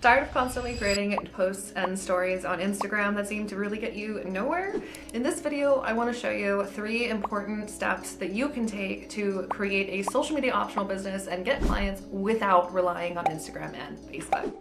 Tired of constantly creating posts and stories on Instagram that seem to really get you nowhere? In this video, I want to show you 3 important steps that you can take to create a social media optional business and get clients without relying on Instagram and Facebook.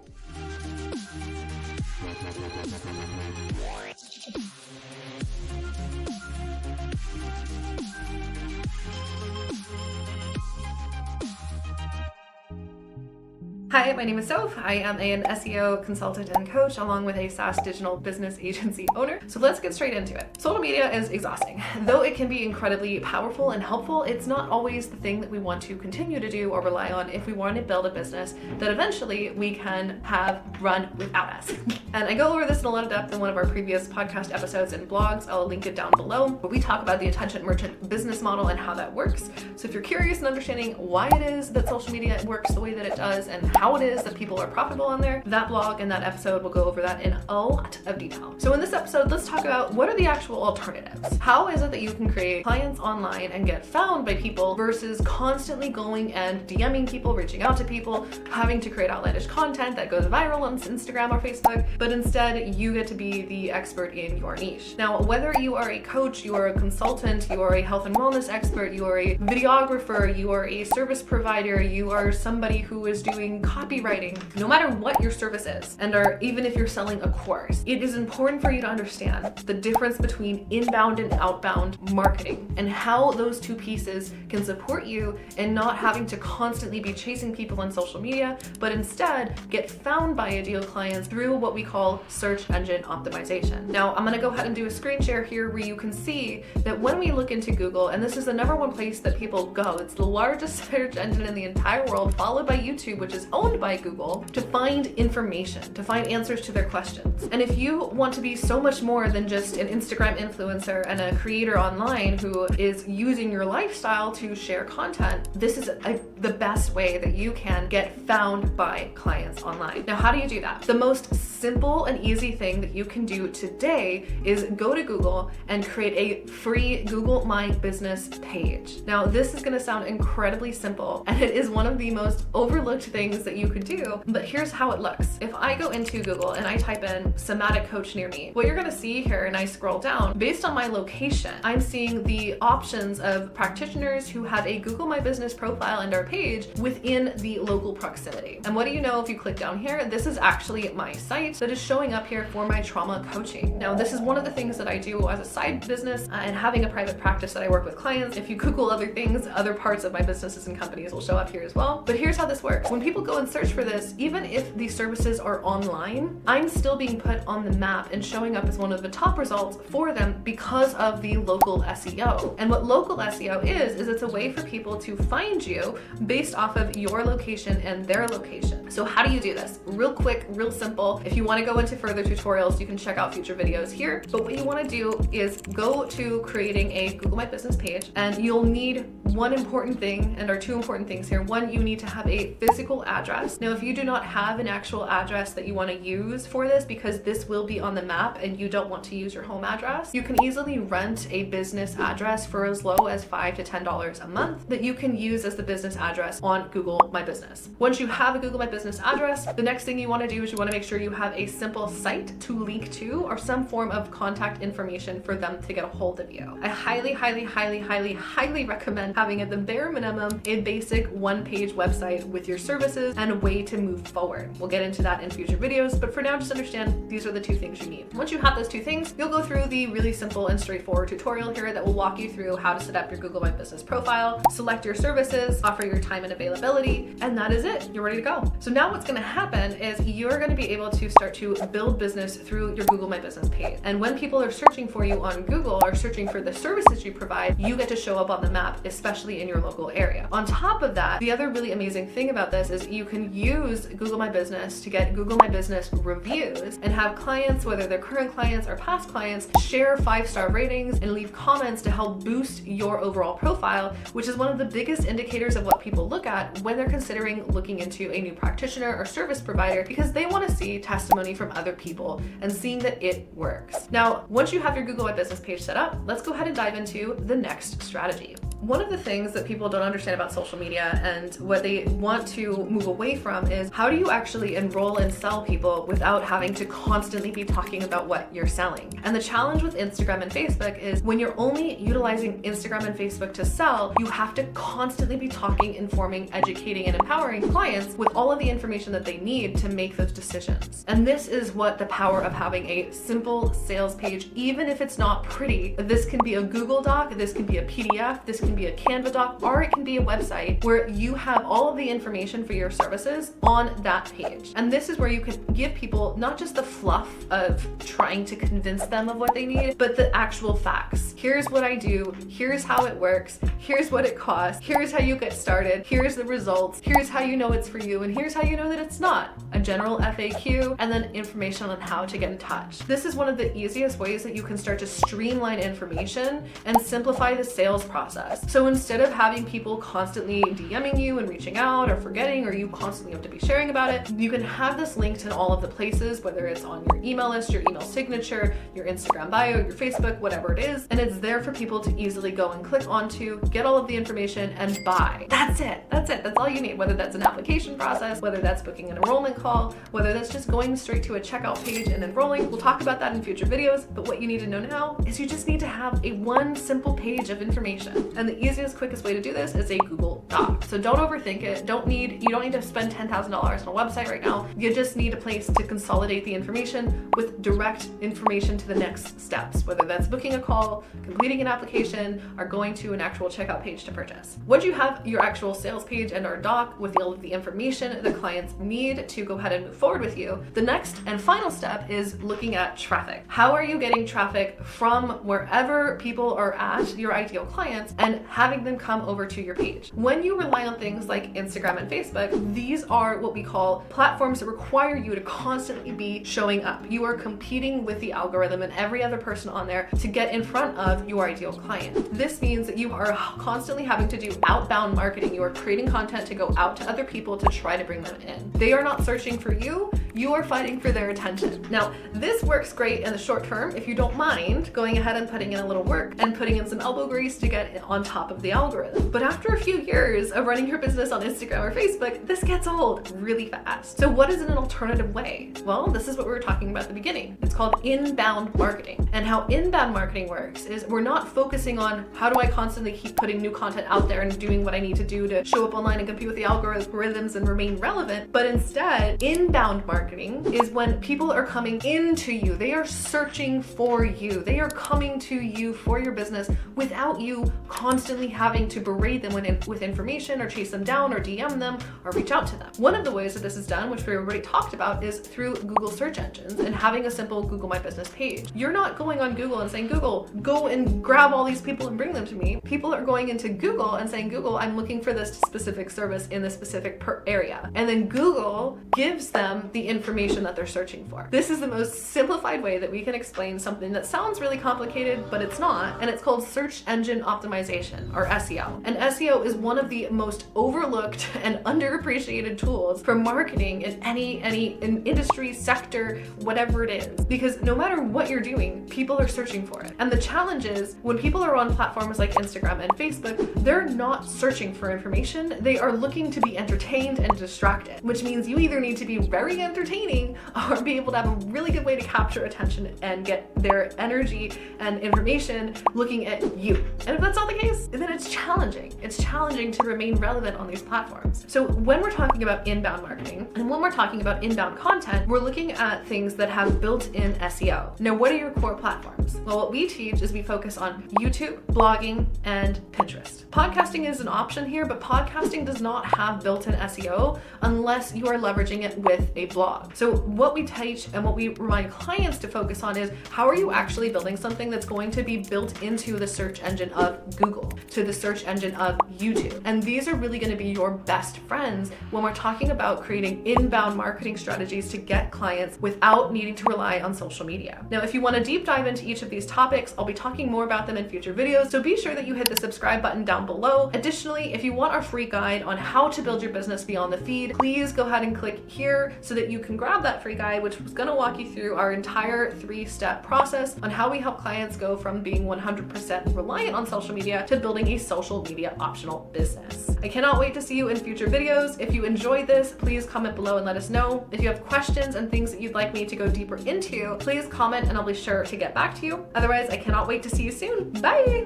Hi, my name is Soph. I am an SEO consultant and coach along with a SaaS digital business agency owner. So let's get straight into it. Social media is exhausting. Though it can be incredibly powerful and helpful, it's not always the thing that we want to continue to do or rely on if we want to build a business that eventually we can have run without us. And I go over this in a lot of depth in one of our previous podcast episodes and blogs. I'll link it down below, where we talk about the attention merchant business model and how that works. So if you're curious in understanding why it is that social media works the way that it does and how it is that people are profitable on there, that blog and that episode will go over that in a lot of detail. So in this episode, let's talk about what are the actual alternatives. How is it that you can create clients online and get found by people versus constantly going and DMing people, reaching out to people, having to create outlandish content that goes viral on Instagram or Facebook, but instead you get to be the expert in your niche. Now, whether you are a coach, you are a consultant, you are a health and wellness expert, you are a videographer, you are a service provider, you are somebody who is doing copywriting, no matter what your service is, even if you're selling a course, it is important for you to understand the difference between inbound and outbound marketing and how those two pieces can support you in not having to constantly be chasing people on social media, but instead get found by ideal clients through what we call search engine optimization. Now, I'm going to go ahead and do a screen share here where you can see that when we look into Google, and this is the #1 place that people go, it's the largest search engine in the entire world, followed by YouTube, which is owned by Google, to find information, to find answers to their questions. And if you want to be so much more than just an Instagram influencer and a creator online who is using your lifestyle to share content, this is the best way that you can get found by clients online. Now, how do you do that? The most simple and easy thing that you can do today is go to Google and create a free Google My Business page. Now, this is going to sound incredibly simple, and it is one of the most overlooked things that you could do, but here's how it looks. If I go into Google and I type in somatic coach near me, what you're going to see here, and I scroll down, based on my location, I'm seeing the options of practitioners who have a Google My Business profile and our page within the local proximity. And what do you know if you click down here? This is actually my site that is showing up here for my trauma coaching. Now, this is one of the things that I do as a side business and having a private practice that I work with clients. If you Google other things, other parts of my businesses and companies will show up here as well. But here's how this works. When people go and search for this, even if these services are online, I'm still being put on the map and showing up as one of the top results for them because of the local SEO. And what local SEO is it's a way for people to find you based off of your location and their location. So how do you do this? Real quick, real simple. If you want to go into further tutorials, you can check out future videos here. But what you want to do is go to creating a Google My Business page, and you'll need one important thing, and our 2 important things here. One, you need to have a physical address. Now, if you do not have an actual address that you want to use for this, because this will be on the map and you don't want to use your home address, you can easily rent a business address for as low as $5 to $10 a month that you can use as the business address on Google My Business. Once you have a Google My Business address, the next thing you want to do is you want to make sure you have a simple site to link to or some form of contact information for them to get a hold of you. I highly, highly, highly, highly, highly recommend having at the bare minimum a basic 1-page website with your services and a way to move forward. We'll get into that in future videos, but for now, just understand these are the 2 things you need. Once you have those 2 things, you'll go through the really simple and straightforward tutorial here that will walk you through how to set up your Google My Business profile, select your services, offer your time and availability, and that is it. You're ready to go. So now what's going to happen is you're going to be able to start to build business through your Google My Business page. And when people are searching for you on Google or searching for the services you provide, you get to show up on the map, especially in your local area. On top of that, the other really amazing thing about this is you can use Google My Business to get Google My Business reviews and have clients, whether they're current clients or past clients, share 5-star ratings and leave comments to help boost your overall profile, which is one of the biggest indicators of what people look at when they're considering looking into a new practitioner or service provider, because they want to see testimony from other people and seeing that it works. Now, once you have your Google My Business page set up, let's go ahead and dive into the next strategy. One of the things that people don't understand about social media and what they want to move away from is how do you actually enroll and sell people without having to constantly be talking about what you're selling? And the challenge with Instagram and Facebook is when you're only utilizing Instagram and Facebook to sell, you have to constantly be talking, informing, educating, and empowering clients with all of the information that they need to make those decisions. And this is what the power of having a simple sales page, even if it's not pretty. This can be a Google Doc, this can be a PDF, this can be a Canva doc, or it can be a website where you have all of the information for your services on that page. And this is where you can give people not just the fluff of trying to convince them of what they need, but the actual facts. Here's what I do, here's how it works, here's what it costs, here's how you get started, here's the results, here's how you know it's for you, and here's how you know that it's not. A general FAQ, and then information on how to get in touch. This is one of the easiest ways that you can start to streamline information and simplify the sales process. So instead of having people constantly DMing you and reaching out or forgetting, or you constantly have to be sharing about it, you can have this linked in all of the places, whether it's on your email list, your email signature, your Instagram bio, your Facebook, whatever it is, and it's there for people to easily go and click onto, get all of the information, and buy. That's it. That's all you need, whether that's an application process, whether that's booking an enrollment call, whether that's just going straight to a checkout page and enrolling. We'll talk about that in future videos, but what you need to know now is you just need to have one simple page of information. And the easiest, quickest way to do this is a Google Doc. So don't overthink it. You don't need to spend $10,000 on a website right now. You just need a place to consolidate the information with direct information to the next steps, whether that's booking a call, completing an application, or going to an actual checkout page to purchase. Once you have your actual sales page and our doc with all of the information the clients need to go ahead and move forward with you, the next and final step is looking at traffic. How are you getting traffic from wherever people are at, your ideal clients, and having them come over to your page? When you rely on things like Instagram and Facebook, these are what we call platforms that require you to constantly be showing up. You are competing with the algorithm and every other person on there to get in front of your ideal client. This means that you are constantly having to do outbound marketing. You are creating content to go out to other people to try to bring them in. They are not searching for you, you are fighting for their attention. Now, this works great in the short term if you don't mind going ahead and putting in a little work and putting in some elbow grease to get on top of the algorithm. But after a few years of running your business on Instagram or Facebook, this gets old really fast. So what is an alternative way? Well, this is what we were talking about at the beginning. It's called inbound marketing. And how inbound marketing works is we're not focusing on how do I constantly keep putting new content out there and doing what I need to do to show up online and compete with the algorithms and remain relevant, but instead, inbound marketing is when people are coming into you. They are searching for you. They are coming to you for your business without you constantly having to berate them with information or chase them down or DM them or reach out to them. One of the ways that this is done, which we already talked about, is through Google search engines and having a simple Google My Business page. You're not going on Google and saying, Google, go and grab all these people and bring them to me. People are going into Google and saying, Google, I'm looking for this specific service in this specific area. And then Google gives them the information that they're searching for. This is the most simplified way that we can explain something that sounds really complicated, but it's not. And it's called search engine optimization, or SEO. And SEO is one of the most overlooked and underappreciated tools for marketing in any industry, sector, whatever it is. Because no matter what you're doing, people are searching for it. And the challenge is when people are on platforms like Instagram and Facebook, they're not searching for information. They are looking to be entertained and distracted, which means you either need to be very entertaining or be able to have a really good way to capture attention and get their energy and information looking at you. And if that's not the case, then it's challenging. It's challenging to remain relevant on these platforms. So when we're talking about inbound marketing and when we're talking about inbound content, we're looking at things that have built-in SEO. Now, what are your core platforms? Well, what we teach is we focus on YouTube, blogging, and Pinterest. Podcasting is an option here, but podcasting does not have built-in SEO unless you are leveraging it with a blog. So what we teach and what we remind clients to focus on is how are you actually building something that's going to be built into the search engine of Google, to the search engine of YouTube. And these are really going to be your best friends when we're talking about creating inbound marketing strategies to get clients without needing to rely on social media. Now, if you want to deep dive into each of these topics, I'll be talking more about them in future videos, so be sure that you hit the subscribe button down below. Additionally, if you want our free guide on how to build your business beyond the feed, please go ahead and click here so that you can grab that free guide, which is going to walk you through our entire 3-step process on how we help clients go from being 100% reliant on social media to building a social media optional business. I cannot wait to see you in future videos. If you enjoyed this, please comment below and let us know. If you have questions and things that you'd like me to go deeper into, please comment and I'll be sure to get back to you. Otherwise, I cannot wait to see you soon. Bye!